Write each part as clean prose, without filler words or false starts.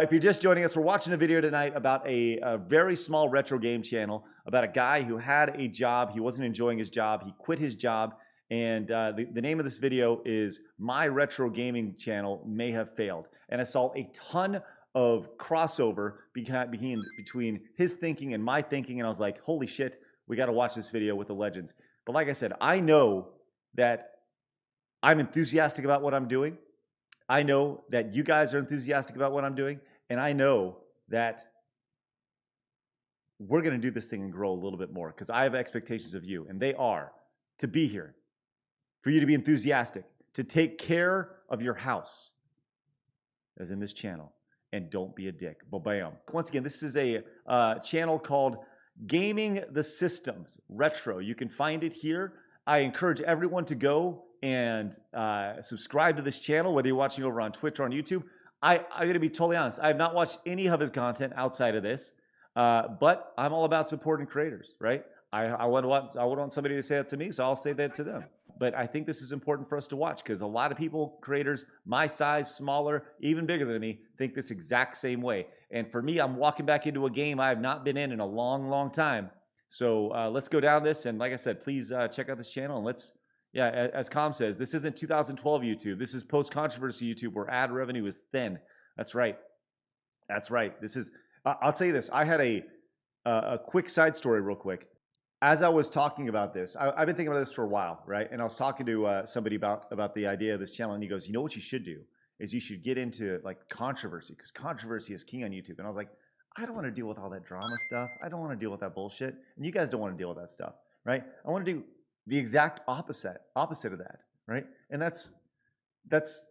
if you're just joining us, we're watching a video tonight about a very small retro game channel about a guy who had a job. He wasn't enjoying his job. He quit his job. And the name of this video is My Retro Gaming Channel May Have Failed. And I saw a ton of crossover between his thinking and my thinking. And I was like, holy shit, we got to watch this video with the legends. But like I said, I know that I'm enthusiastic about what I'm doing. I know that you guys are enthusiastic about what I'm doing. And I know that we're going to do this thing and grow a little bit more because I have expectations of you. And they are to be here, for you to be enthusiastic, to take care of your house, as in this channel, and don't be a dick. Ba-bam. Once again, this is a channel called Gaming the Systems Retro. You can find it here. I encourage everyone to go and subscribe to this channel, whether you're watching over on Twitch or on YouTube. I'm going to be totally honest. I have not watched any of his content outside of this, but I'm all about supporting creators, right? I would want somebody to say that to me, so I'll say that to them. But I think this is important for us to watch because a lot of people, creators my size, smaller, even bigger than me, think this exact same way. And for me, I'm walking back into a game I have not been in a long, long time. So let's go down this. And like I said, please check out this channel. And let's, yeah, as Com says, this isn't 2012 YouTube. This is post-controversy YouTube where ad revenue is thin. That's right. That's right. This is, I'll tell you this. I had a quick side story real quick. As I was talking about this, I've been thinking about this for a while, right? And I was talking to somebody about the idea of this channel, and he goes, you know what you should do is you should get into like controversy, because controversy is king on YouTube. And I was like, I don't want to deal with all that drama stuff. I don't want to deal with that bullshit. And you guys don't want to deal with that stuff, right? I want to do the exact opposite of that, right? And that's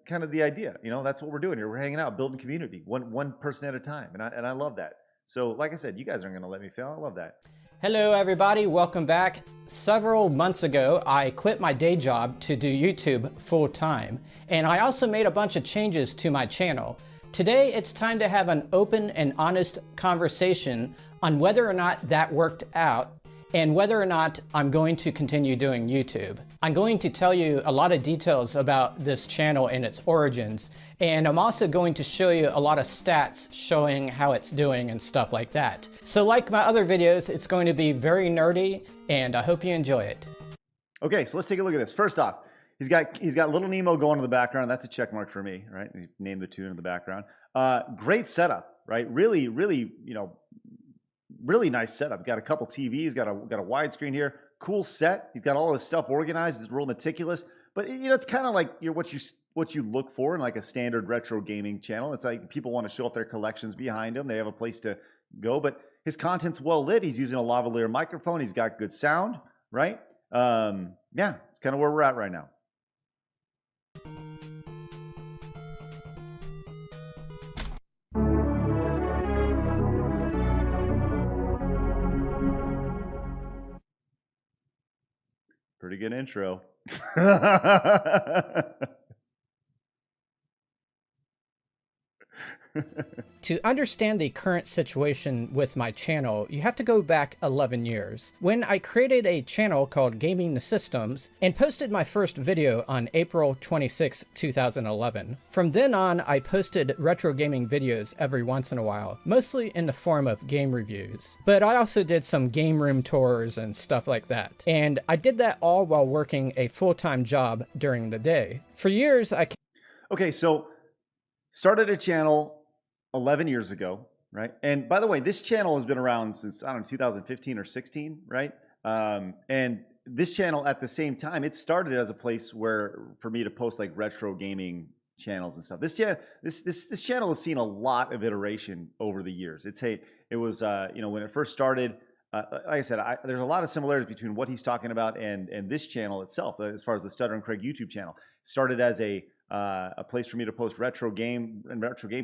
kind of the idea, you know. That's what we're doing here. We're hanging out, building community, one person at a time, and I love that. So, like I said, you guys aren't going to let me fail. I love that. Hello everybody, welcome back. Several months ago, I quit my day job to do YouTube full time, and I also made a bunch of changes to my channel. Today, it's time to have an open and honest conversation on whether or not that worked out and whether or not I'm going to continue doing YouTube. I'm going to tell you a lot of details about this channel and its origins, and I'm also going to show you a lot of stats showing how it's doing and stuff like that. So like my other videos, it's going to be very nerdy, and I hope you enjoy it. Okay, so let's take a look at this. First off, he's got Little Nemo going in the background. That's a check mark for me, right? He named the tune in the background. Great setup, right? Really, you know, really nice setup. Got a couple TVs, got a widescreen here. Cool set. He's got all his stuff organized. It's real meticulous. But you know, it's kind of like what you look for in like a standard retro gaming channel. It's like people want to show off their collections behind them. They have a place to go. But his content's well lit. He's using a lavalier microphone. He's got good sound, right? Yeah, it's kind of where we're at right now. Pretty good intro. To understand the current situation with my channel, you have to go back 11 years. When I created a channel called Gaming the Systems and posted my first video on April 26, 2011. From then on, I posted retro gaming videos every once in a while, mostly in the form of game reviews. But I also did some game room tours and stuff like that. And I did that all while working a full-time job during the day. For years, Okay, so started a channel 11 years ago, right? And by the way, this channel has been around since, I don't know, 2015 or 16, right? And this channel at the same time, it started as a place where, for me to post like retro gaming channels and stuff. This channel has seen a lot of iteration over the years. It was, you know, when it first started, like I said, there's a lot of similarities between what he's talking about and this channel itself, as far as the Stutter and Craig YouTube channel. It started as a place for me to post retro game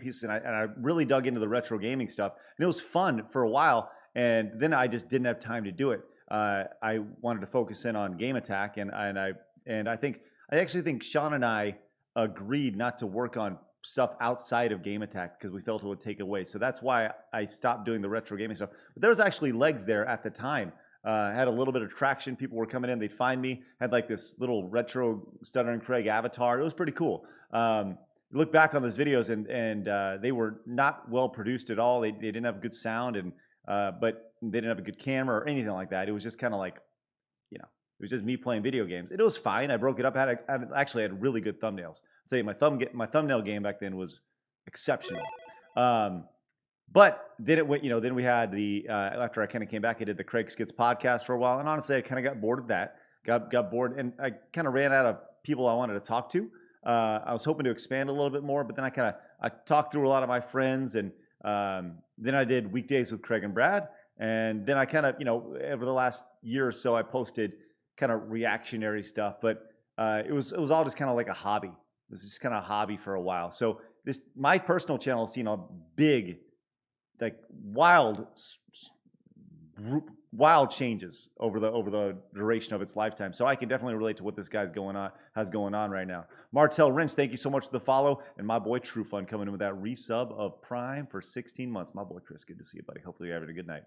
pieces, and I really dug into the retro gaming stuff, and it was fun for a while. And then I just didn't have time to do it. I wanted to focus in on Game Attack, and I actually think Sean and I agreed not to work on stuff outside of Game Attack because we felt it would take away. So that's why I stopped doing the retro gaming stuff. But there was actually legs there at the time. Had a little bit of traction. People were coming in, they'd find me, had like this little retro Stutter and Craig avatar. It was pretty cool. look back on those videos, and they were not well produced at all. They didn't have good sound, and but they didn't have a good camera or anything like that. It was just kind of like, it was just me playing video games. It was fine. I broke it up. I actually had really good thumbnails. I'll tell you, my thumbnail game back then was exceptional. But then then we had the after I kind of came back, I did the Craig Skits podcast for a while, and honestly, I kind of got bored of that. Got bored, and I kind of ran out of people I wanted to talk to. I was hoping to expand a little bit more, but then I talked through a lot of my friends, and then I did Weekdays with Craig and Brad, and then I kind of over the last year or so, I posted kind of reactionary stuff, but it was all just kind of like a hobby. It was just kind of a hobby for a while. So my personal channel has seen a big, like wild changes over the duration of its lifetime. So I can definitely relate to what this guy's has going on right now. Martell Wrench, thank you so much for the follow, and my boy True Fun coming in with that resub of Prime for 16 months. My boy Chris, good to see you, buddy. Hopefully you're having a good night.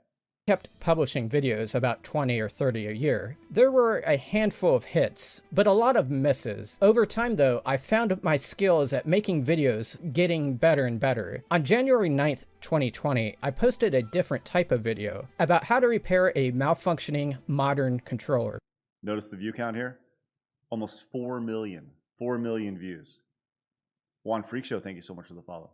Kept publishing videos, about 20 or 30 a year. There were a handful of hits, but a lot of misses. Over time though, I found my skills at making videos getting better and better. On January 9th, 2020, I posted a different type of video about how to repair a malfunctioning modern controller. Notice the view count here? Almost 4 million. 4 million views. Juan Freak Show, thank you so much for the follow.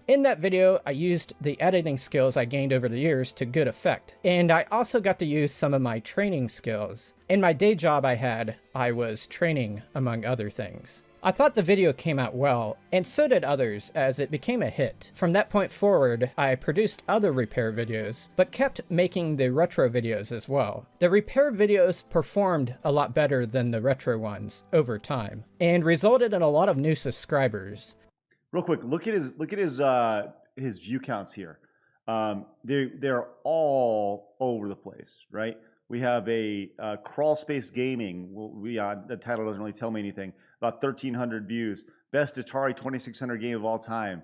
In that video, I used the editing skills I gained over the years to good effect, and I also got to use some of my training skills. In my day job I was training, among other things. I thought the video came out well, and so did others, as it became a hit. From that point forward, I produced other repair videos, but kept making the retro videos as well. The repair videos performed a lot better than the retro ones over time, and resulted in a lot of new subscribers. Real quick, look at his view counts here. They're all over the place, right? We have a Crawl Space Gaming. The title doesn't really tell me anything. About 1,300 views. Best Atari 2600 game of all time.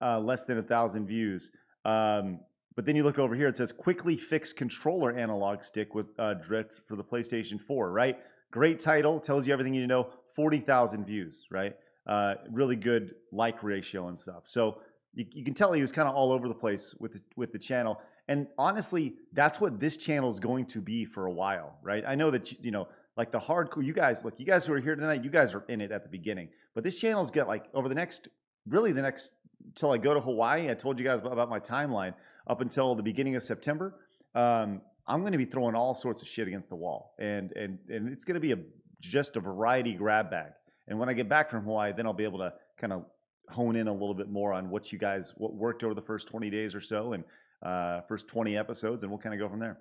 Less than 1,000 views. But then you look over here. It says quickly fix controller analog stick with drift for the PlayStation 4. Right? Great title. Tells you everything you need to know. 40,000 views. Right? Really good like ratio and stuff. So you can tell he was kind of all over the place with the channel. And honestly, that's what this channel is going to be for a while, right? I know that like the hardcore, you guys who are here tonight, you guys are in it at the beginning. But this channel's got like over the next till I go to Hawaii. I told you guys about my timeline up until the beginning of September. I'm going to be throwing all sorts of shit against the wall, and it's going to be just a variety grab bag. And when I get back from Hawaii, then I'll be able to kind of hone in a little bit more on what worked over the first 20 days or so and first 20 episodes, and we'll kind of go from there.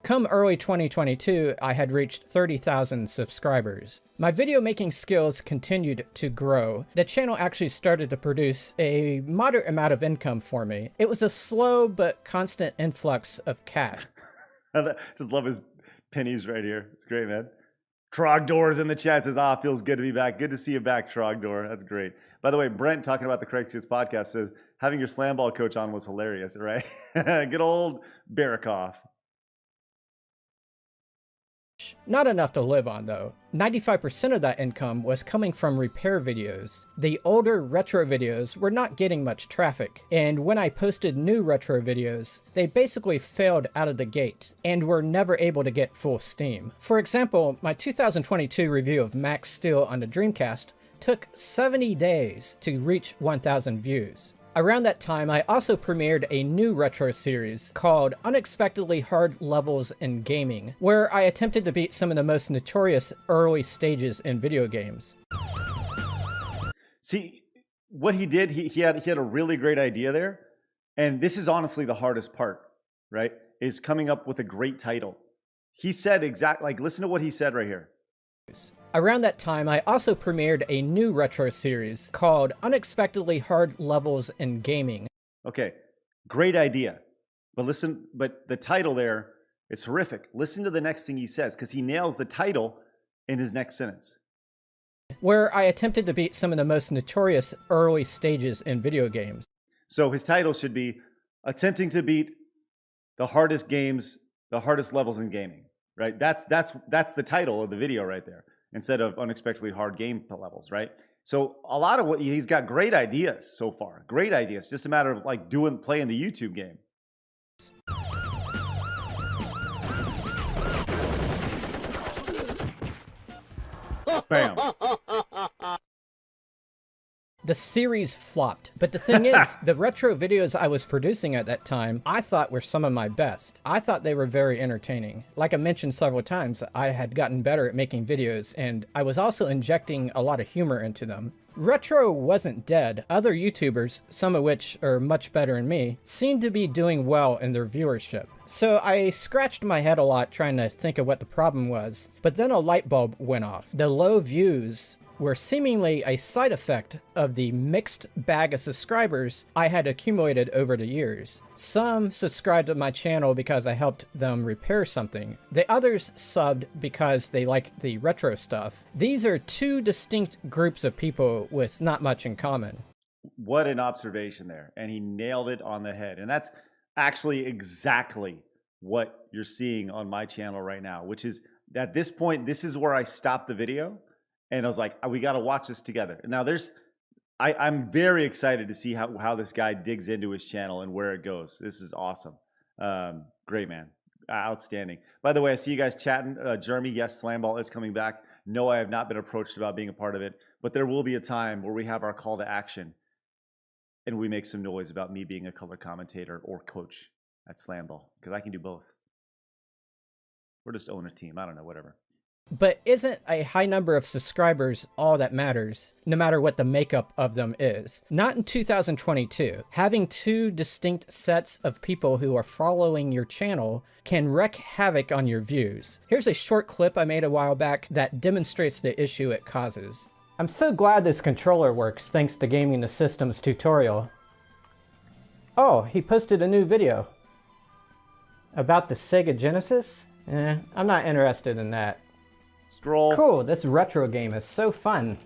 Come early 2022, I had reached 30,000 subscribers. My video making skills continued to grow. The channel actually started to produce a moderate amount of income for me. It was a slow but constant influx of cash. Just love his pennies right here. It's great, man. Trogdor's in the chat, says, feels good to be back. Good to see you back, Trogdor. That's great. By the way, Brent, talking about the Craig Skits podcast, says, having your slam ball coach on was hilarious, right? Good old Barakoff. Not enough to live on, though. 95% of that income was coming from repair videos. The older retro videos were not getting much traffic, and when I posted new retro videos, they basically failed out of the gate and were never able to get full steam. For example, my 2022 review of Max Steel on the Dreamcast took 70 days to reach 1,000 views. Around that time, I also premiered a new retro series called Unexpectedly Hard Levels in Gaming, where I attempted to beat some of the most notorious early stages in video games. See, what he did, he had a really great idea there, and this is honestly the hardest part, right? Is coming up with a great title. He said listen to what he said right here. Around that time, I also premiered a new retro series called Unexpectedly Hard Levels in Gaming. Okay, great idea. But the title there is horrific. Listen to the next thing he says, because he nails the title in his next sentence. Where I attempted to beat some of the most notorious early stages in video games. So his title should be Attempting to Beat the Hardest Games, the Hardest Levels in Gaming, right? That's the title of the video right there, instead of Unexpectedly Hard Game Levels, right? So a lot of what he's got great ideas so far, great ideas. Just a matter of like playing the YouTube game. Bam. The series flopped, but the thing is, the retro videos I was producing at that time, I thought were some of my best. I thought they were very entertaining. Like I mentioned several times, I had gotten better at making videos, and I was also injecting a lot of humor into them. Retro wasn't dead. Other YouTubers, some of which are much better than me, seemed to be doing well in their viewership. So I scratched my head a lot trying to think of what the problem was, but then a light bulb went off. The low views were seemingly a side effect of the mixed bag of subscribers I had accumulated over the years. Some subscribed to my channel because I helped them repair something. The others subbed because they like the retro stuff. These are two distinct groups of people with not much in common. What an observation there. And he nailed it on the head. And that's actually exactly what you're seeing on my channel right now, which is at this point, this is where I stopped the video. And I was like, we got to watch this together. Now I'm very excited to see how this guy digs into his channel and where it goes. This is awesome. Great, man. Outstanding. By the way, I see you guys chatting. Jeremy, yes, Slamball is coming back. No, I have not been approached about being a part of it, but there will be a time where we have our call to action and we make some noise about me being a color commentator or coach at Slamball, because I can do both. Or just own a team. I don't know, whatever. But isn't a high number of subscribers all that matters, no matter what the makeup of them is? Not in 2022. Having two distinct sets of people who are following your channel can wreak havoc on your views. Here's a short clip I made a while back that demonstrates the issue it causes. I'm so glad this controller works thanks to Gaming the System's tutorial. Oh, he posted a new video. About the Sega Genesis? I'm not interested in that. Scroll. Cool, this retro game is so fun.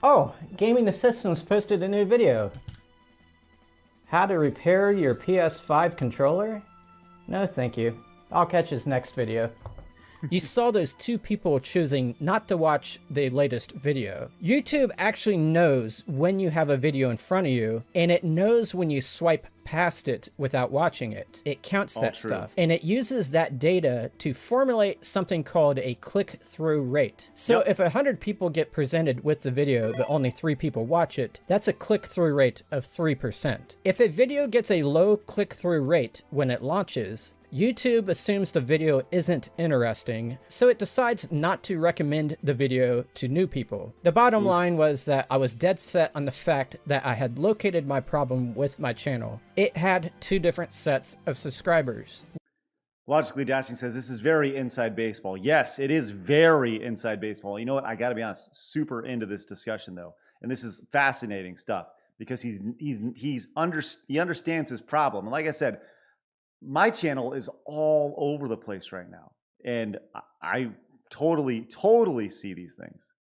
Oh, Gaming the Systems posted a new video. How to repair your PS5 controller? No, thank you. I'll catch his next video. You saw those two people choosing not to watch the latest video. YouTube actually knows when you have a video in front of you, and it knows when you swipe past it without watching it. It counts that stuff, and it uses that data to formulate something called a click-through rate. So if 100 people get presented with the video, but only 3 people watch it, that's a click-through rate of 3%. If a video gets a low click-through rate when it launches, YouTube assumes the video isn't interesting, so it decides not to recommend the video to new people. The bottom line was that I was dead set on the fact that I had located my problem with my channel. It had 2 different sets of subscribers. Logically Dashing says, this is very inside baseball. Yes, it is very inside baseball. You know what? I got to be honest, super into this discussion though. And this is fascinating stuff because he understands his problem. And like I said, my channel is all over the place right now. And I totally see these things.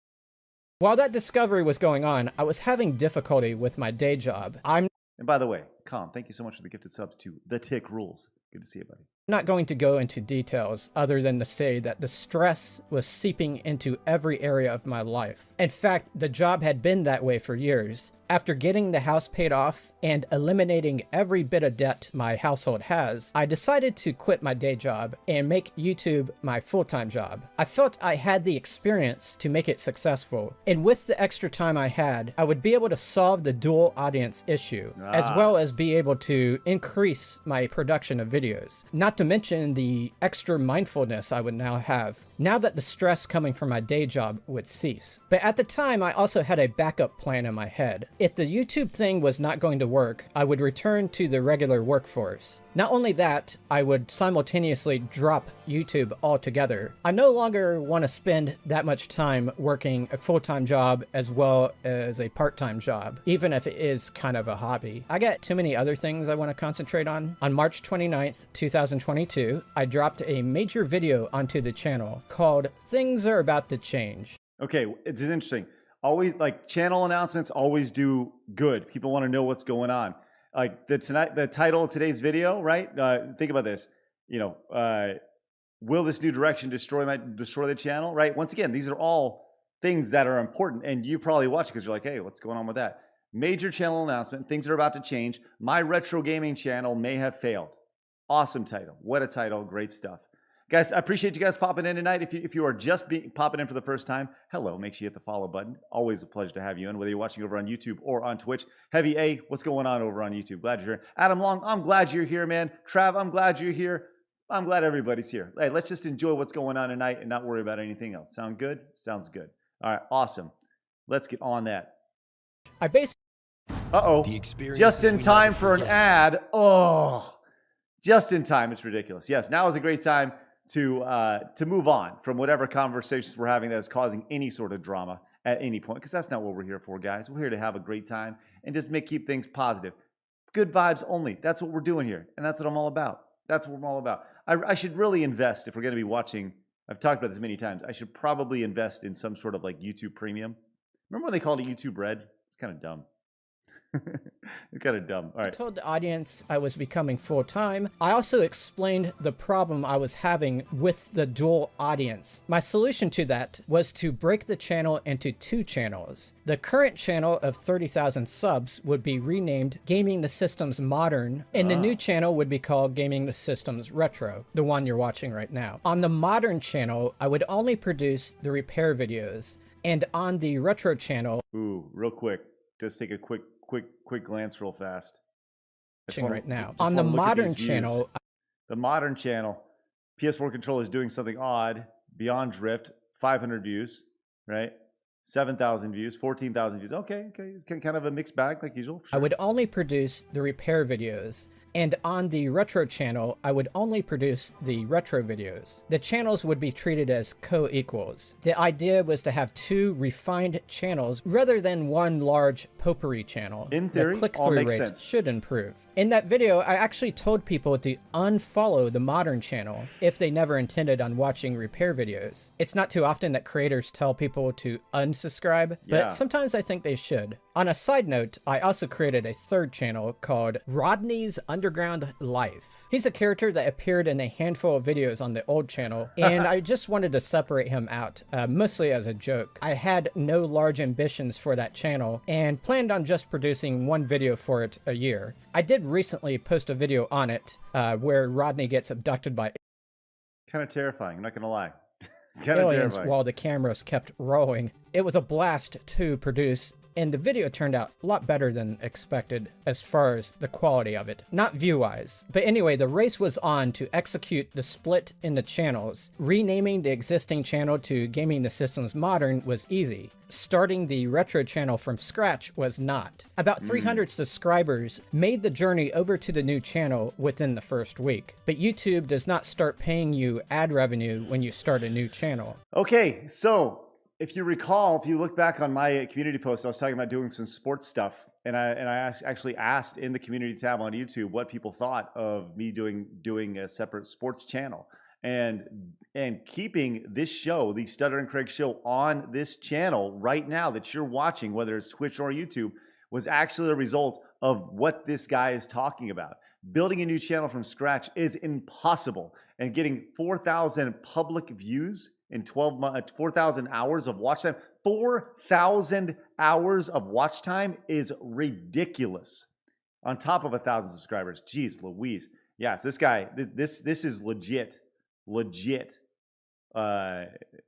While that discovery was going on, I was having difficulty with my day job. And by the way, Calm, thank you so much for the gifted subs to The Tick Rules. Good to see you, buddy. I'm not going to go into details other than to say that the stress was seeping into every area of my life. In fact, the job had been that way for years. After getting the house paid off and eliminating every bit of debt my household has, I decided to quit my day job and make YouTube my full-time job. I felt I had the experience to make it successful, and with the extra time I had, I would be able to solve the dual audience issue, as well as be able to increase my production of videos. Not to mention the extra mindfulness I would now have, now that the stress coming from my day job would cease. But at the time, I also had a backup plan in my head. If the YouTube thing was not going to work, I would return to the regular workforce. Not only that, I would simultaneously drop YouTube altogether. I no longer want to spend that much time working a full-time job as well as a part-time job, even if it is kind of a hobby. I got too many other things I want to concentrate on. On March 29th, 2022, I dropped a major video onto the channel called Things Are About to Change. Okay, it's interesting. Always, like, channel announcements always do good. People want to know what's going on. Like the title of today's video, right? Think about this. You know, will this new direction destroy the channel? Right? Once again, these are all things that are important, and you probably watch it because you're like, hey, what's going on with that? Major channel announcement. Things are about to change. My retro gaming channel may have failed. Awesome title. What a title. Great stuff. Guys, I appreciate you guys popping in tonight. If you are just popping in for the first time, hello. Make sure you hit the follow button. Always a pleasure to have you in, whether you're watching over on YouTube or on Twitch. Heavy A, what's going on over on YouTube? Glad you're here. Adam Long, I'm glad you're here, man. Trav, I'm glad you're here. I'm glad everybody's here. Hey, let's just enjoy what's going on tonight and not worry about anything else. Sound good? Sounds good. All right, awesome. Let's get on that. I basically... Uh-oh. Just in time for an ad. Oh, just in time. It's ridiculous. Yes, now is a great time to move on from whatever conversations we're having that is causing any sort of drama at any point, because that's not what we're here for, guys. We're here to have a great time and just keep things positive. Good vibes only. That's what we're doing here, and that's what I'm all about. That's what I'm all about. I should really invest, if we're going to be watching, I've talked about this many times, I should probably invest in some sort of like YouTube Premium. Remember when they called it YouTube Red? It's kind of dumb. It's kind of dumb. All right. I told the audience I was becoming full-time. I also explained the problem I was having with the dual audience. My solution to that was to break the channel into 2 channels. The current channel of 30,000 subs would be renamed Gaming the Systems Modern, and the new channel would be called Gaming the Systems Retro, the one you're watching right now. On the Modern channel, I would only produce the repair videos, and on the Retro channel... Ooh, real quick. Just take a quick glance real fast. Right now. On the Modern channel... The Modern channel, PS4 controller is doing something odd. Beyond Drift, 500 views, right? 7,000 views, 14,000 views. Okay. Kind of a mixed bag like usual. Sure. I would only produce the repair videos. And on the Retro channel, I would only produce the retro videos. The channels would be treated as co-equals. The idea was to have 2 refined channels rather than one large potpourri channel. In theory, the click-through rate should improve. In that video, I actually told people to unfollow the Modern channel if they never intended on watching repair videos. It's not too often that creators tell people to unsubscribe, but sometimes I think they should. On a side note, I also created a 3rd channel called Rodney's Underground Life. He's a character that appeared in a handful of videos on the old channel, and I just wanted to separate him out, mostly as a joke. I had no large ambitions for that channel, and planned on just producing 1 video for it a year. I did recently post a video on it, where Rodney gets abducted by kind of terrifying, I'm not gonna lie. aliens while the cameras kept rolling. It was a blast to produce, and the video turned out a lot better than expected as far as the quality of it, not view-wise. But anyway, the race was on to execute the split in the channels. Renaming the existing channel to Gaming the Systems Modern was easy. Starting the Retro channel from scratch was not. About 300 subscribers made the journey over to the new channel within the first week. But YouTube does not start paying you ad revenue when you start a new channel. Okay, so if you recall, if you look back on my community post, I was talking about doing some sports stuff, and I actually asked in the community tab on YouTube what people thought of me doing a separate sports channel, and keeping this show, the Stutter and Craig show, on this channel right now that you're watching, whether it's Twitch or YouTube, was actually a result of what this guy is talking about. Building a new channel from scratch is impossible, and getting 4,000 public views in 12 months, 4,000 hours of watch time. 4,000 hours of watch time is ridiculous. On top of 1,000 subscribers. Jeez Louise. Yes, this guy, this is legit.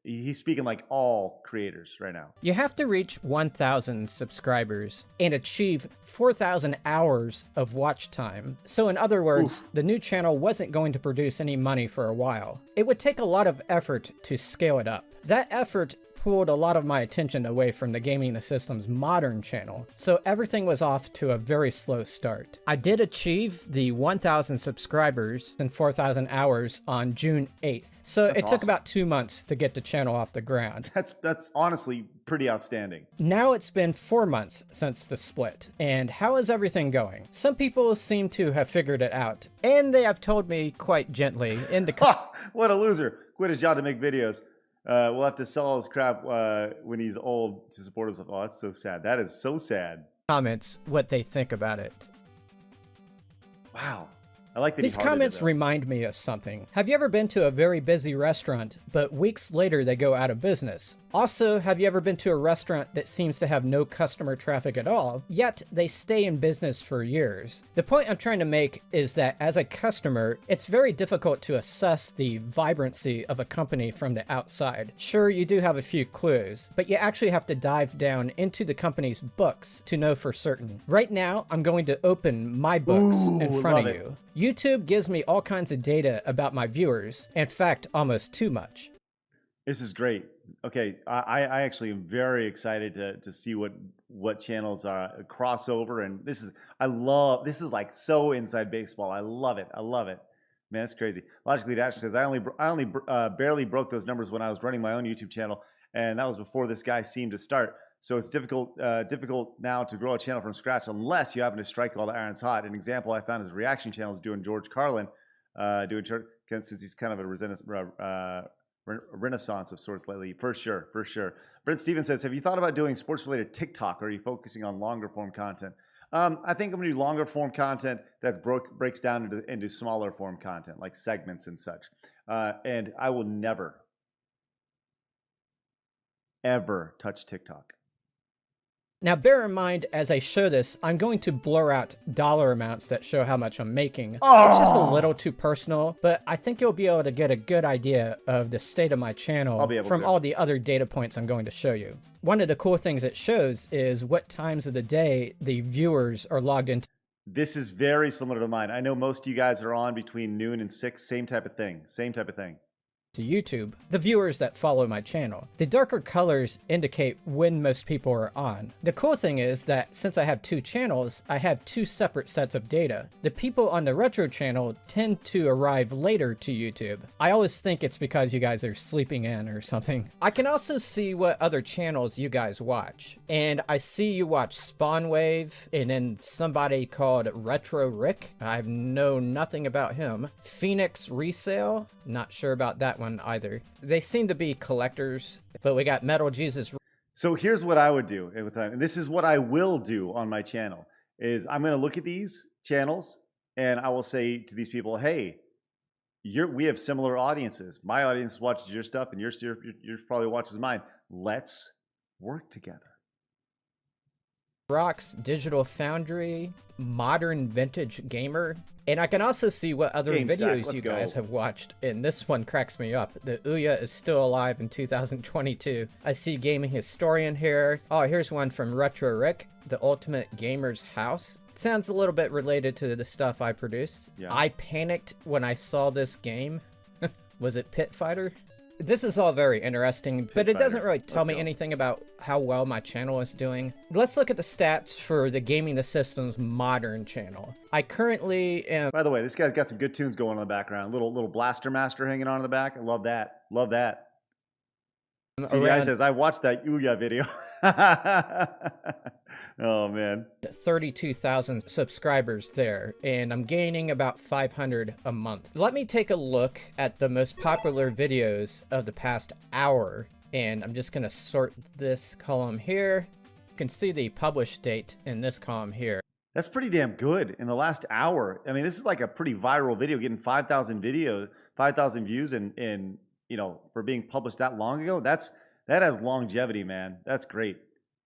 He's speaking like all creators right now. You have to reach 1,000 subscribers and achieve 4,000 hours of watch time. So in other words, the new channel wasn't going to produce any money for a while. It would take a lot of effort to scale it up. That effort pulled a lot of my attention away from the Gaming the Systems Modern channel, so everything was off to a very slow start. I did achieve the 1,000 subscribers and 4,000 hours on June 8th, so it took about 2 months to get the channel off the ground. That's honestly pretty outstanding. Now it's been 4 months since the split, and how is everything going? Some people seem to have figured it out, and they have told me quite gently in the what a loser. Quit his job to make videos. We'll have to sell all his crap when he's old to support himself. Oh, that's so sad. That is so sad. Comments what they think about it. Wow. I like that. These comments remind me of something. Have you ever been to a very busy restaurant, but weeks later they go out of business? Also, have you ever been to a restaurant that seems to have no customer traffic at all, yet they stay in business for years? The point I'm trying to make is that as a customer, it's very difficult to assess the vibrancy of a company from the outside. Sure, you do have a few clues, but you actually have to dive down into the company's books to know for certain. Right now, I'm going to open my books in front of you. YouTube gives me all kinds of data about my viewers. In fact, almost too much. This is great. Okay, I actually am very excited to see what channels cross over, and this is like so inside baseball. I love it. Man, that's crazy. Logically Dash says I only barely broke those numbers when I was running my own YouTube channel, and that was before this guy seemed to start. So it's difficult now to grow a channel from scratch unless you happen to strike while the iron's hot. An example I found is reaction channels doing George Carlin, since he's kind of a renaissance of sorts lately, for sure. Brent Stevens says, have you thought about doing sports-related TikTok, or are you focusing on longer-form content? I think I'm going to do longer-form content that breaks down into smaller-form content, like segments and such. And I will never, ever touch TikTok. Now, bear in mind, as I show this, I'm going to blur out dollar amounts that show how much I'm making. Oh. It's just a little too personal, but I think you'll be able to get a good idea of the state of my channel from all the other data points I'm going to show you. One of the cool things it shows is what times of the day the viewers are logged into. This is very similar to mine. I know most of you guys are on between noon and 6, same type of thing. To YouTube, the viewers that follow my channel. The darker colors indicate when most people are on. The cool thing is that since I have two channels, I have two separate sets of data. The people on the retro channel tend to arrive later to YouTube. I always think it's because you guys are sleeping in or something. I can also see what other channels you guys watch. And I see you watch Spawnwave, and then somebody called Retro Rick. I know nothing about him. Phoenix Resale, not sure about that one either. They seem to be collectors, but we got Metal Jesus. So here's what I would do, and this is what I will do on my channel, is I'm going to look at these channels and I will say to these people, hey, we have similar audiences. My audience watches your stuff and yours probably watches mine. Let's work together. Rocks, Digital Foundry, Modern Vintage Gamer, and I can also see what other videos you guys have watched, and this one cracks me up. The Ouya is still alive in 2022. I see Gaming Historian here. Oh, here's one from Retro Rick, The Ultimate Gamer's House. Sounds a little bit related to the stuff I produce. Yeah. I panicked when I saw this game. Was it Pit Fighter? This is all very interesting, but it doesn't really tell me anything about how well my channel is doing. Let's look at the stats for the Gaming the System's modern channel. I currently am... By the way, this guy's got some good tunes going on in the background. Little Blaster Master hanging on in the back. I love that. Love that. See, the guy says, I watched that Ouya video. Oh, man. 32,000 subscribers there, and I'm gaining about 500 a month. Let me take a look at the most popular videos of the past hour, and I'm just going to sort this column here. You can see the published date in this column here. That's pretty damn good in the last hour. I mean, this is like a pretty viral video, getting 5,000 views in you know, for being published that long ago. That has longevity, man. That's great.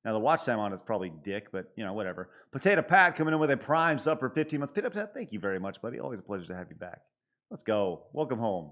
Now, the watch time on it's probably dick, but, you know, whatever. Potato Pat coming in with a Prime sub for 15 months. Potato Pat, thank you very much, buddy. Always a pleasure to have you back. Let's go. Welcome home.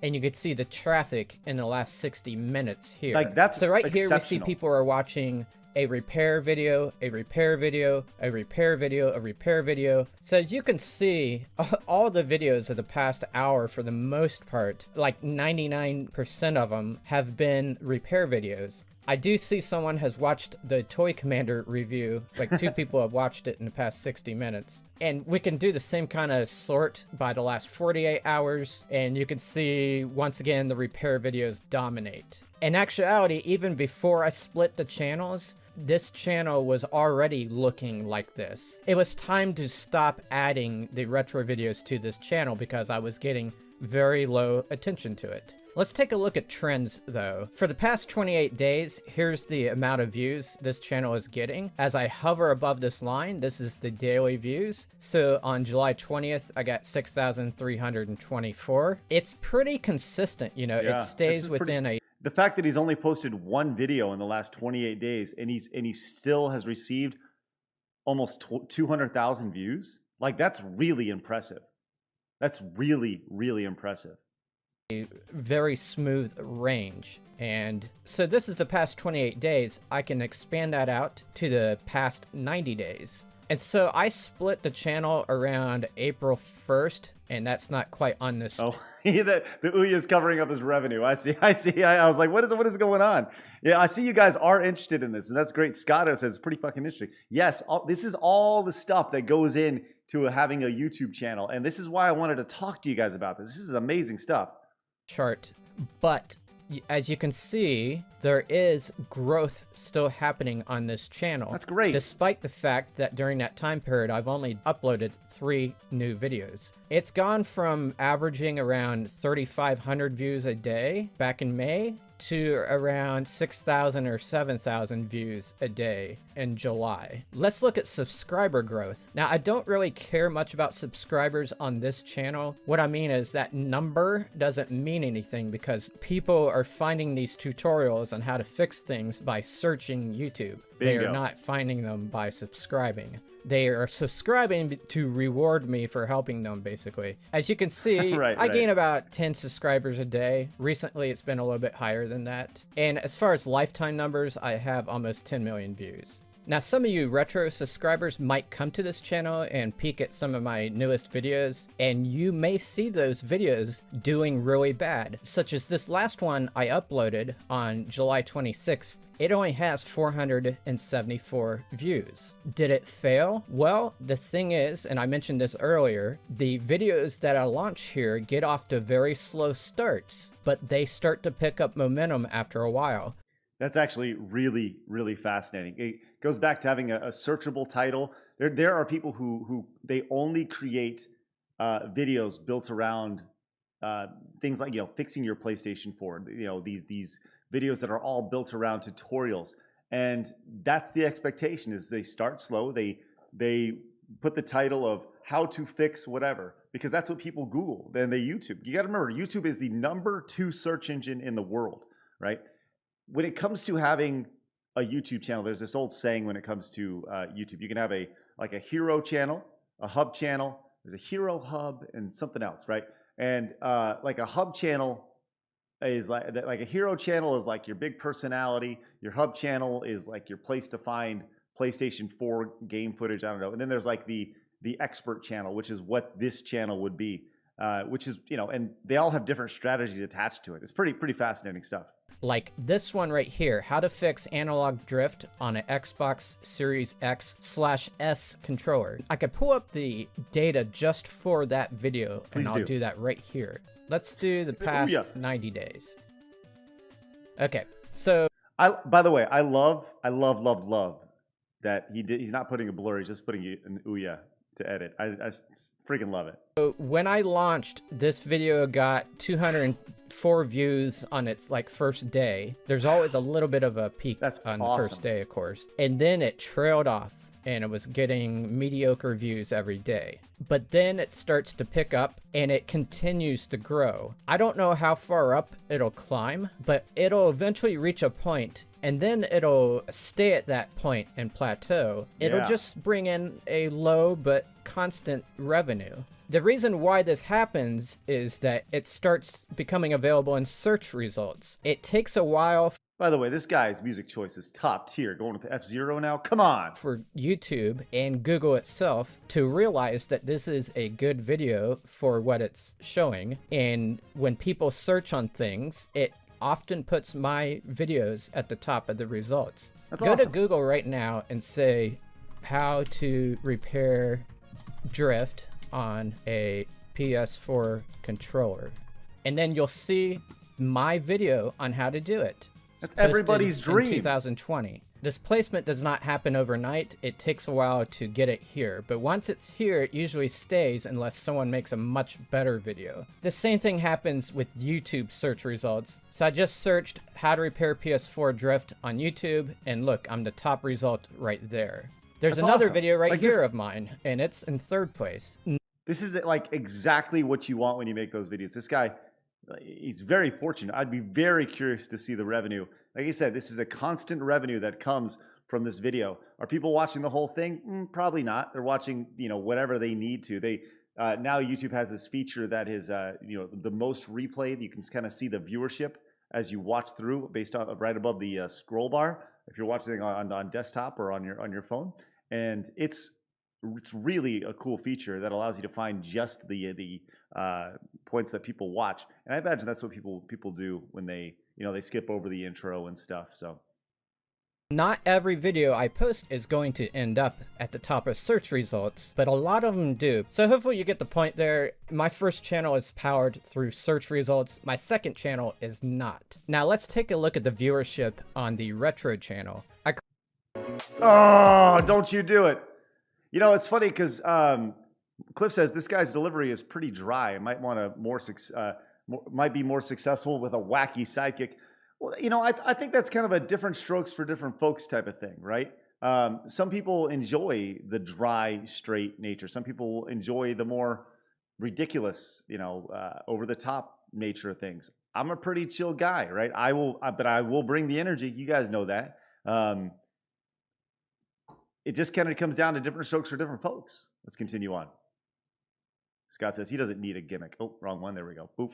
And you could see the traffic in the last 60 minutes here. Like, that's so right here, we see people are watching a repair video, a repair video, a repair video, a repair video. So as you can see, all the videos of the past hour, for the most part, like 99% of them have been repair videos. I do see someone has watched the Toy Commander review, like 2 people have watched it in the past 60 minutes. And we can do the same kind of sort by the last 48 hours, and you can see, once again, the repair videos dominate. In actuality, even before I split the channels, this channel was already looking like this. It was time to stop adding the retro videos to this channel because I was getting very low attention to it. Let's take a look at trends though. For the past 28 days, here's the amount of views this channel is getting. As I hover above this line, this is the daily views. So on July 20th, I got 6,324. It's pretty consistent, you know, it stays within the fact that he's only posted one video in the last 28 days and he still has received almost 200,000 views, like that's really impressive. That's really, really impressive. A very smooth range. And so this is the past 28 days. I can expand that out to the past 90 days. And so I split the channel around April 1st, and that's not quite on this. Oh, the Ouya is covering up his revenue. I see. I was like, what is going on? Yeah, I see you guys are interested in this, and that's great. Scotto says it's pretty fucking interesting. Yes, this is all the stuff that goes into having a YouTube channel, and this is why I wanted to talk to you guys about this. This is amazing stuff. Chart, but as you can see, there is growth still happening on this channel. That's great. Despite the fact that during that time period, I've only uploaded 3 new videos. It's gone from averaging around 3,500 views a day back in May to around 6,000 or 7,000 views a day in July. Let's look at subscriber growth. Now, I don't really care much about subscribers on this channel. What I mean is that number doesn't mean anything because people are finding these tutorials on how to fix things by searching YouTube. They are not finding them by subscribing. They are subscribing to reward me for helping them, basically. As you can see, I gain about 10 subscribers a day. Recently, it's been a little bit higher than that. And as far as lifetime numbers, I have almost 10 million views. Now, some of you retro subscribers might come to this channel and peek at some of my newest videos, and you may see those videos doing really bad, such as this last one I uploaded on July 26th. It only has 474 views. Did it fail? Well, the thing is, and I mentioned this earlier, the videos that I launch here get off to very slow starts, but they start to pick up momentum after a while. That's actually really, really fascinating. It goes back to having a searchable title. There are people who they only create videos built around things like, fixing your PlayStation 4. These videos that are all built around tutorials, and that's the expectation. Is they start slow. They put the title of how to fix whatever because that's what people Google. Then they YouTube. You got to remember, YouTube is the #2 search engine in the world, right? When it comes to having a YouTube channel, there's this old saying when it comes to YouTube. You can have a hero channel, a hub channel. There's a hero hub and something else, right? And like a hub channel is like a hero channel is like your big personality. Your hub channel is like your place to find PlayStation 4 game footage. I don't know. And then there's like the expert channel, which is what this channel would be, which is, and they all have different strategies attached to it. It's pretty fascinating stuff. Like this one right here, how to fix analog drift on an Xbox Series X/S controller. I could pull up the data just for that video, and I'll do that right here. Let's do the past 90 days. Okay, so by the way, I love that he's not putting a blur, he's just putting an Ouya to edit. I freaking love it. So when I launched, this video got 204 views on its first day. There's always a little bit of a peak on the first day, of course. And then it trailed off and it was getting mediocre views every day. But then it starts to pick up and it continues to grow. I don't know how far up it'll climb, but it'll eventually reach a point and then it'll stay at that point and plateau. It'll just bring in a low but constant revenue. The reason why this happens is that it starts becoming available in search results. It takes a while. By the way, this guy's music choice is top tier. Going with the F-Zero now? Come on! For YouTube and Google itself to realize that this is a good video for what it's showing. And when people search on things, it often puts my videos at the top of the results. Go to Google right now and say how to repair drift on a PS4 controller. And then you'll see my video on how to do it. That's everybody's dream. In 2020. This placement does not happen overnight. It takes a while to get it here, but once it's here, it usually stays unless someone makes a much better video. The same thing happens with YouTube search results. So I just searched how to repair PS4 drift on YouTube, and look, I'm the top result right there. There's another video right here of mine, and it's in 3rd place. This is like exactly what you want when you make those videos. This guy he's very fortunate. I'd be very curious to see the revenue. Like I said, this is a constant revenue that comes from this video. Are people watching the whole thing? Probably not. They're watching, whatever they need to. They now YouTube has this feature that is, the most replayed. You can kind of see the viewership as you watch through, based on right above the scroll bar. If you're watching on desktop or on your phone, and it's really a cool feature that allows you to find just the points that people watch. And I imagine that's what people do when they they skip over the intro and stuff. So not every video I post is going to end up at the top of search results, but a lot of them do. So hopefully you get the point there. My first channel is powered through search results. My second channel is not. Now let's take a look at the viewership on the retro channel. Oh, don't you do it. It's funny because Cliff says this guy's delivery is pretty dry. Might might be more successful with a wacky sidekick. Well, I think that's kind of a different strokes for different folks type of thing, right? Some people enjoy the dry, straight nature. Some people enjoy the more ridiculous, over the top nature of things. I'm a pretty chill guy, right? But I will bring the energy. You guys know that. It just kind of comes down to different strokes for different folks. Let's continue on. Scott says he doesn't need a gimmick. Oh, wrong one. There we go. Oof.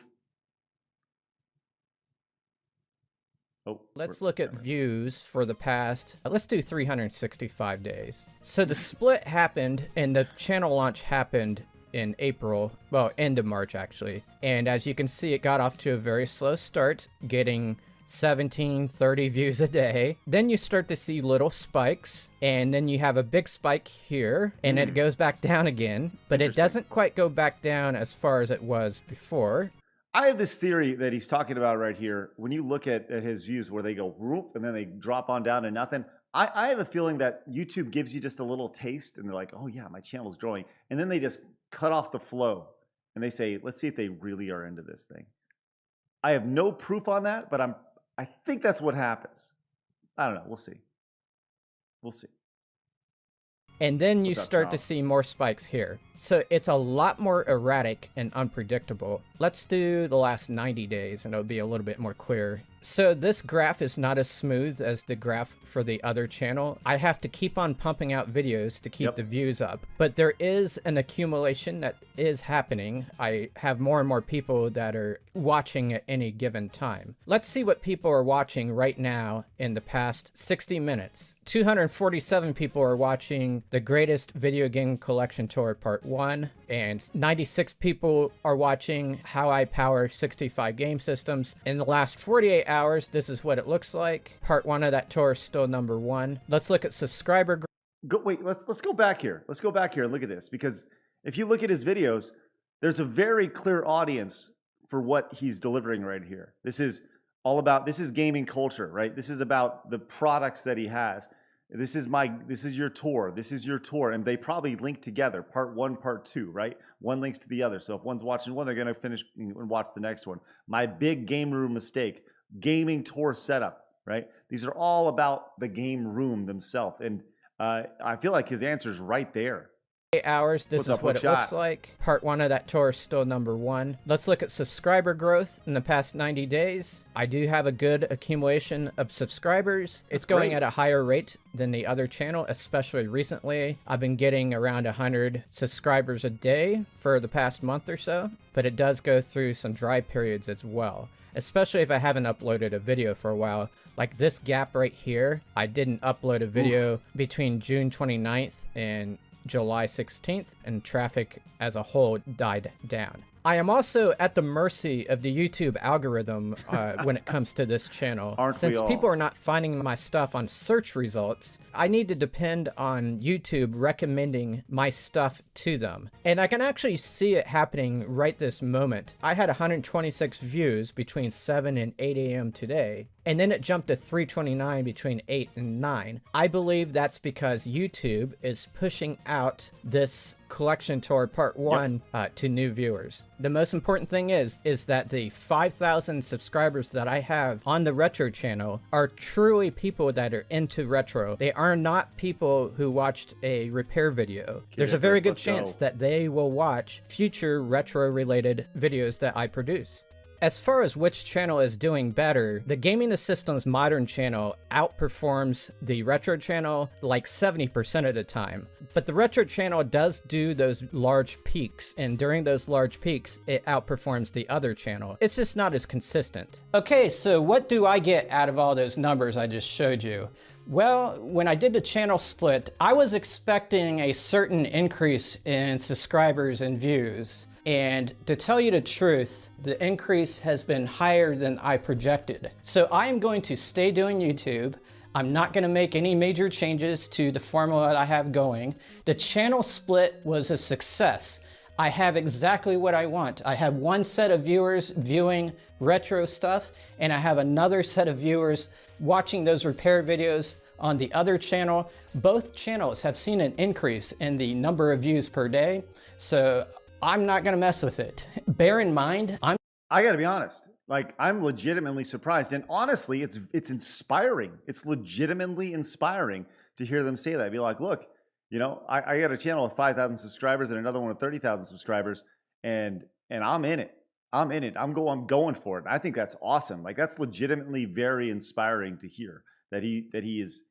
Oh, let's look at views for the past, let's do 365 days. So the split happened and the channel launch happened in April, well, end of March actually. And as you can see, it got off to a very slow start, getting 17, 30 views a day. Then you start to see little spikes, and then you have a big spike here, and it goes back down again, but it doesn't quite go back down as far as it was before. I have this theory that he's talking about right here. When you look at his views where they go whoop and then they drop on down to nothing, I have a feeling that YouTube gives you just a little taste and they're like, oh yeah, my channel's growing. And then they just cut off the flow and they say, let's see if they really are into this thing. I have no proof on that, but I think that's what happens. I don't know. We'll see. We'll see. And then you start to see more spikes here. So it's a lot more erratic and unpredictable. Let's do the last 90 days and it'll be a little bit more clear. So this graph is not as smooth as the graph for the other channel. I have to keep on pumping out videos to keep the views up, but there is an accumulation that is happening. I have more and more people that are watching at any given time. Let's see what people are watching right now in the past 60 minutes. 247 people are watching the Greatest Video Game Collection Tour Part 1, and 96 people are watching How I Power 65 Game Systems. In the last 48 hours, this is what it looks like. Part 1 of that tour is still #1. Let's look at subscriber. Wait, let's go back here. Let's go back here and look at this, because if you look at his videos, there's a very clear audience for what he's delivering right here. This is gaming culture, right? This is about the products that he has. This is your tour. This is your tour. And they probably link together, part 1, part 2, right? One links to the other. So if one's watching one, they're going to finish and watch the next one. My big game room mistake, gaming tour setup, right? These are all about the game room themselves. And I feel like his answer is right there. 8 hours, this is what it looks like. Part 1 of that tour is still #1. Let's look at subscriber growth in the past 90 days. I do have a good accumulation of subscribers. It's going at a higher rate than the other channel, especially recently. I've been getting around 100 subscribers a day for the past month or so, but it does go through some dry periods as well, especially if I haven't uploaded a video for a while. Like this gap right here, I didn't upload a video between June 29th and July 16th, and traffic as a whole died down. I am also at the mercy of the YouTube algorithm when it comes to this channel. Since people are not finding my stuff on search results, I need to depend on YouTube recommending my stuff to them. And I can actually see it happening right this moment. I had 126 views between 7 and 8 a.m. today, and then it jumped to 329 between 8 and 9. I believe that's because YouTube is pushing out this collection tour part 1 to new viewers. The most important thing is that the 5,000 subscribers that I have on the retro channel are truly people that are into retro. They are not people who watched a repair video. There's a very good chance that they will watch future retro related videos that I produce. As far as which channel is doing better, the Gaming the System's modern channel outperforms the retro channel like 70% of the time. But the retro channel does do those large peaks, and during those large peaks, it outperforms the other channel. It's just not as consistent. Okay, so what do I get out of all those numbers I just showed you? Well, when I did the channel split, I was expecting a certain increase in subscribers and views. And to tell you the truth, the increase has been higher than I projected. So I am going to stay doing YouTube. I'm not going to make any major changes to the formula I have going. The channel split was a success. I have exactly what I want. I have one set of viewers viewing retro stuff, and I have another set of viewers watching those repair videos on the other channel. Both channels have seen an increase in the number of views per day, so I'm not gonna mess with it. Bear in mind, I gotta be honest, like, I'm legitimately surprised, and honestly, it's inspiring. It's legitimately inspiring to hear them say that. I'd be like, look, you know, I got a channel with 5,000 subscribers and another one with 30,000 subscribers, and I'm in it. I'm in it. I'm going for it. I think that's awesome. Like, that's legitimately very inspiring to hear that he is,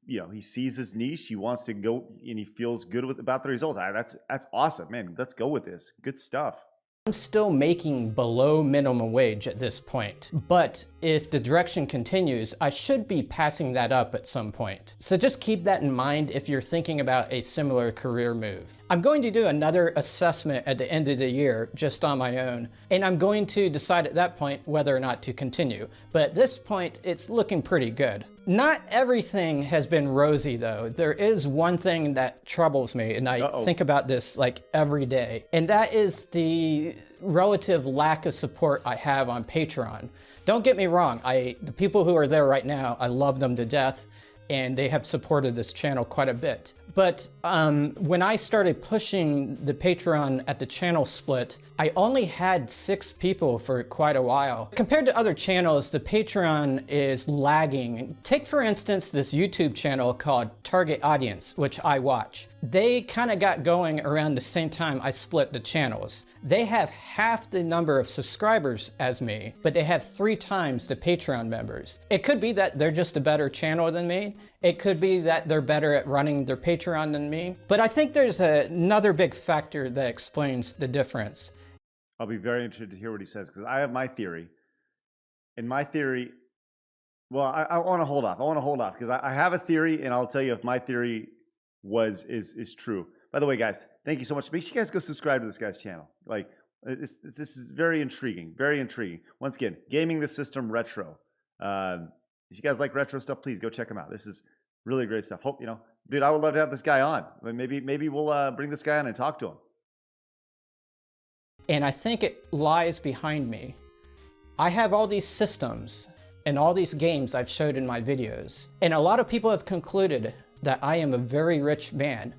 you know, he sees his niche. He wants to go, and he feels good about the results. That's awesome, man. Let's go with this. Good stuff. I'm still making below minimum wage at this point, but if the direction continues, I should be passing that up at some point. So just keep that in mind if you're thinking about a similar career move. I'm going to do another assessment at the end of the year just on my own, and I'm going to decide at that point whether or not to continue. But at this point, it's looking pretty good. Not everything has been rosy though. There is one thing that troubles me, and I think about this like every day, and that is the relative lack of support I have on Patreon. Don't get me wrong, the people who are there right now, I love them to death, and they have supported this channel quite a bit. But when I started pushing the Patreon at the channel split, I only had 6 people for quite a while. Compared to other channels, the Patreon is lagging. Take for instance this YouTube channel called Target Audience, which I watch. They kind of got going around the same time I split the channels. They have half the number of subscribers as me, but they have 3 times the Patreon members. It could be that they're just a better channel than me. It could be that they're better at running their Patreon than me. But I think there's another big factor that explains the difference. I'll be very interested to hear what he says, because I have my theory. And my theory, well, I want to hold off. I want to hold off because I have a theory, and I'll tell you if my theory is true. By the way, guys, thank you so much. Make sure you guys go subscribe to this guy's channel. Like, this is very intriguing, very intriguing. Once again, Gaming the System Retro. If you guys like retro stuff, please go check him out. This is really great stuff. Hope, you know, dude, I would love to have this guy on. Maybe we'll bring this guy on and talk to him. And I think it lies behind me. I have all these systems and all these games I've showed in my videos. And a lot of people have concluded that I am a very rich man.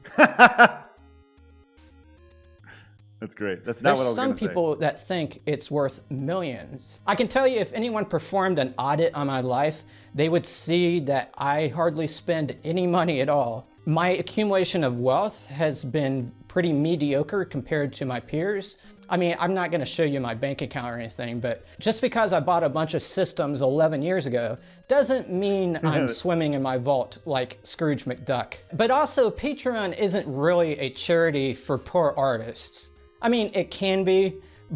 That's great. That's not what I was going to say. There's some people that think it's worth millions. I can tell you, if anyone performed an audit on my life, they would see that I hardly spend any money at all. My accumulation of wealth has been pretty mediocre compared to my peers. I mean, I'm not going to show you my bank account or anything, but just because I bought a bunch of systems 11 years ago doesn't mean I'm swimming in my vault like Scrooge McDuck. But also, Patreon isn't really a charity for poor artists. I mean, it can be,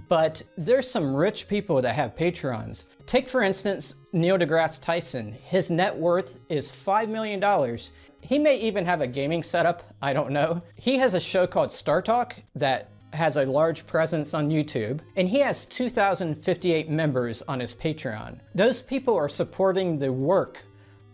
but there's some rich people that have Patreons. Take, for instance, Neil deGrasse Tyson. His net worth is $5 million. He may even have a gaming setup, I don't know. He has a show called Star Talk that has a large presence on YouTube, and he has 2,058 members on his Patreon. Those people are supporting the work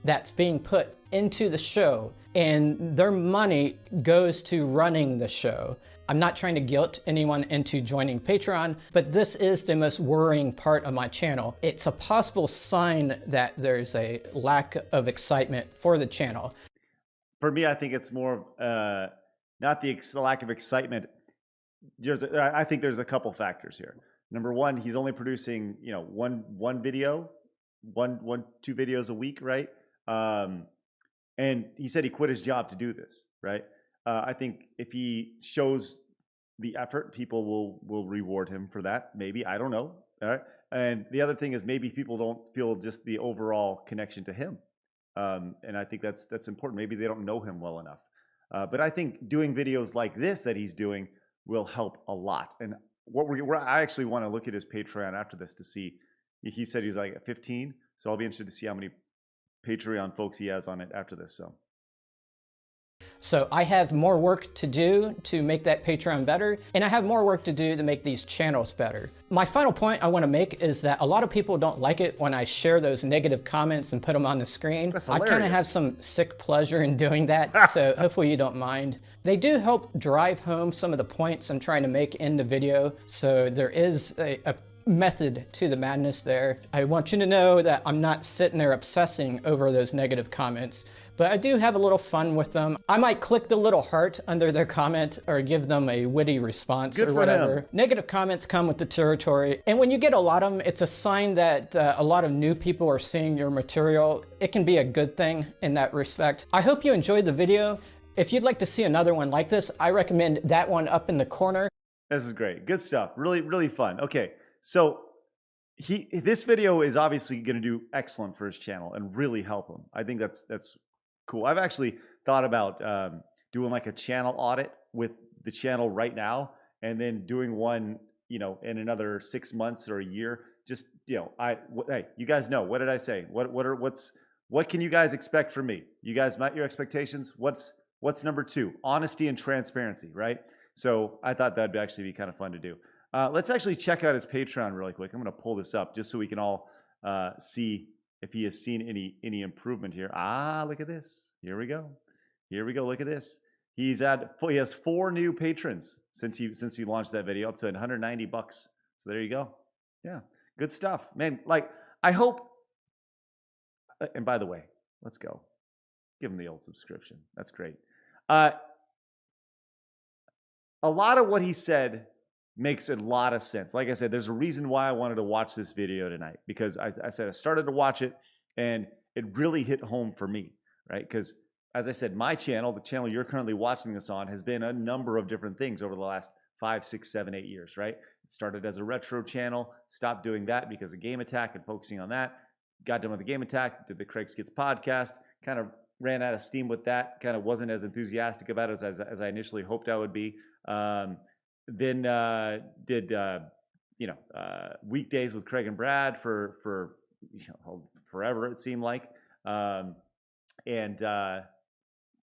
that's being put into the show, and their money goes to running the show. I'm not trying to guilt anyone into joining Patreon, but this is the most worrying part of my channel. It's a possible sign that there's a lack of excitement for the channel. For me, I think it's more not the lack of excitement. I think there's a couple factors here. Number one, he's only producing, you know, one video, two videos a week, right? And he said he quit his job to do this, right? I think if he shows the effort, people will reward him for that. Maybe, I don't know. All right. And the other thing is maybe people don't feel just the overall connection to him. And I think that's important. Maybe they don't know him well enough. But I think doing videos like this that he's doing will help a lot. And I actually want to look at his Patreon after this to see. He said he's like at 15, so I'll be interested to see how many Patreon folks he has on it after this. So I have more work to do to make that Patreon better, and I have more work to do to make these channels better. My final point I want to make is that a lot of people don't like it when I share those negative comments and put them on the screen. That's I kind of have some sick pleasure in doing that, so hopefully you don't mind. They do help drive home some of the points I'm trying to make in the video, so there is a method to the madness there. I want you to know that I'm not sitting there obsessing over those negative comments, but I do have a little fun with them. I might click the little heart under their comment or give them a witty response or whatever. Negative comments come with the territory, and when you get a lot of them, it's a sign that a lot of new people are seeing your material. It can be a good thing in that respect. I hope you enjoyed the video. If you'd like to see another one like this, I recommend that one up in the corner. This is great. Good stuff. Really, really fun. Okay. So this video is obviously going to do excellent for his channel and really help him. I think that's cool. I've actually thought about doing like a channel audit with the channel right now, and then doing one, in another 6 months or a year. Just hey, you guys know, what did I say? What can you guys expect from me? You guys met your expectations. What's number 2? Honesty and transparency, right? So I thought that'd actually be kind of fun to do. Let's actually check out his Patreon really quick. I'm going to pull this up just so we can all see if he has seen any improvement here. Look at this. Here we go. Look at this. He has 4 new patrons since he launched that video, up to $190. So there you go. Yeah, good stuff, man. Like, I hope. And by the way, let's go. Give him the old subscription. That's great. A lot of what he said makes a lot of sense. Like I said, there's a reason why I wanted to watch this video tonight, because I said I started to watch it and it really hit home for me, right? Because as I said, my channel, the channel you're currently watching this on, has been a number of different things over the last 5, 6, 7, 8 years, right? It started as a retro channel, stopped doing that because of Game Attack and focusing on that. Got done with the Game Attack, did the Craig Skits podcast, kind of ran out of steam with that, kind of wasn't as enthusiastic about it as I initially hoped I would be. Then did weekdays with Craig and Brad for forever, it seemed like, and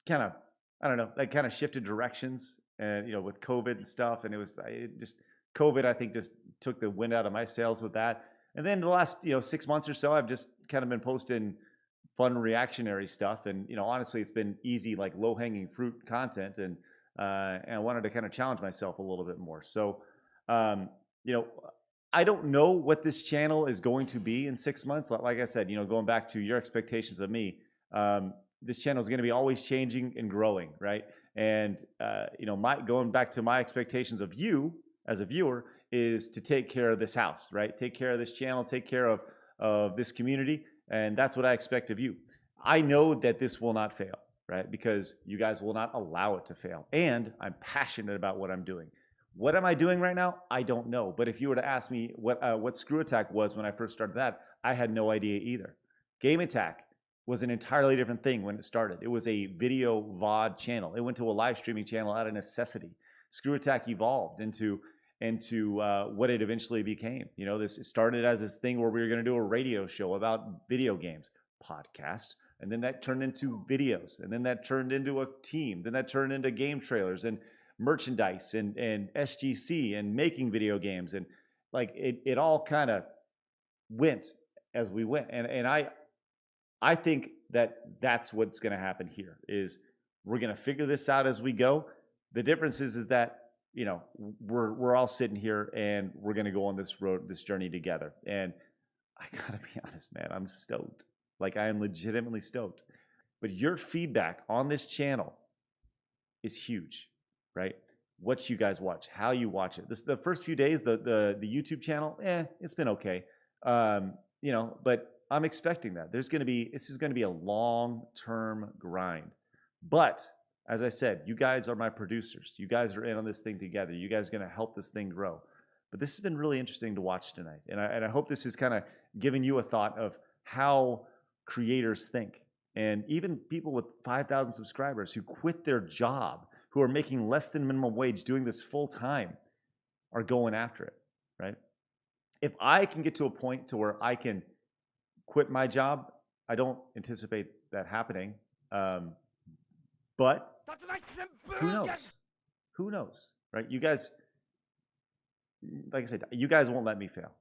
kind of, I don't know, like kind of shifted directions, and with COVID and stuff, and it just COVID, I think, just took the wind out of my sails with that. And then the last 6 months or so, I've just kind of been posting fun reactionary stuff, and honestly, it's been easy, like low hanging fruit content, and I wanted to kind of challenge myself a little bit more. So, I don't know what this channel is going to be in 6 months. Like I said, going back to your expectations of me, this channel is going to be always changing and growing, right? And going back to my expectations of you as a viewer is to take care of this house, right? Take care of this channel, take care of this community, and that's what I expect of you. I know that this will not fail, right? Because you guys will not allow it to fail. And I'm passionate about what I'm doing. What am I doing right now? I don't know. But if you were to ask me what Screw Attack was when I first started that, I had no idea either. Game Attack was an entirely different thing when it started. It was a video VOD channel. It went to a live streaming channel out of necessity. Screw Attack evolved into what it eventually became. It started as this thing where we were going to do a radio show about video games, podcast, and then that turned into videos, and then that turned into a team, then that turned into game trailers and merchandise and SGC and making video games, and like it all kind of went as we went, and I think that's what's going to happen here. Is we're going to figure this out as we go. The difference is that we're all sitting here and we're going to go on this road, this journey together. And I gotta be honest, man, I'm stoked. Like, I am legitimately stoked. But your feedback on this channel is huge, right? What you guys watch, how you watch it. The first few days, the YouTube channel, it's been okay. But I'm expecting that. This is going to be a long-term grind. But as I said, you guys are my producers. You guys are in on this thing together. You guys are going to help this thing grow. But this has been really interesting to watch tonight. And I hope this is kind of giving you a thought of how creators think. And even people with 5,000 subscribers who quit their job, who are making less than minimum wage doing this full time, are going after it, right? If I can get to a point to where I can quit my job, I don't anticipate that happening. But who knows? Who knows, right? You guys, like I said, you guys won't let me fail.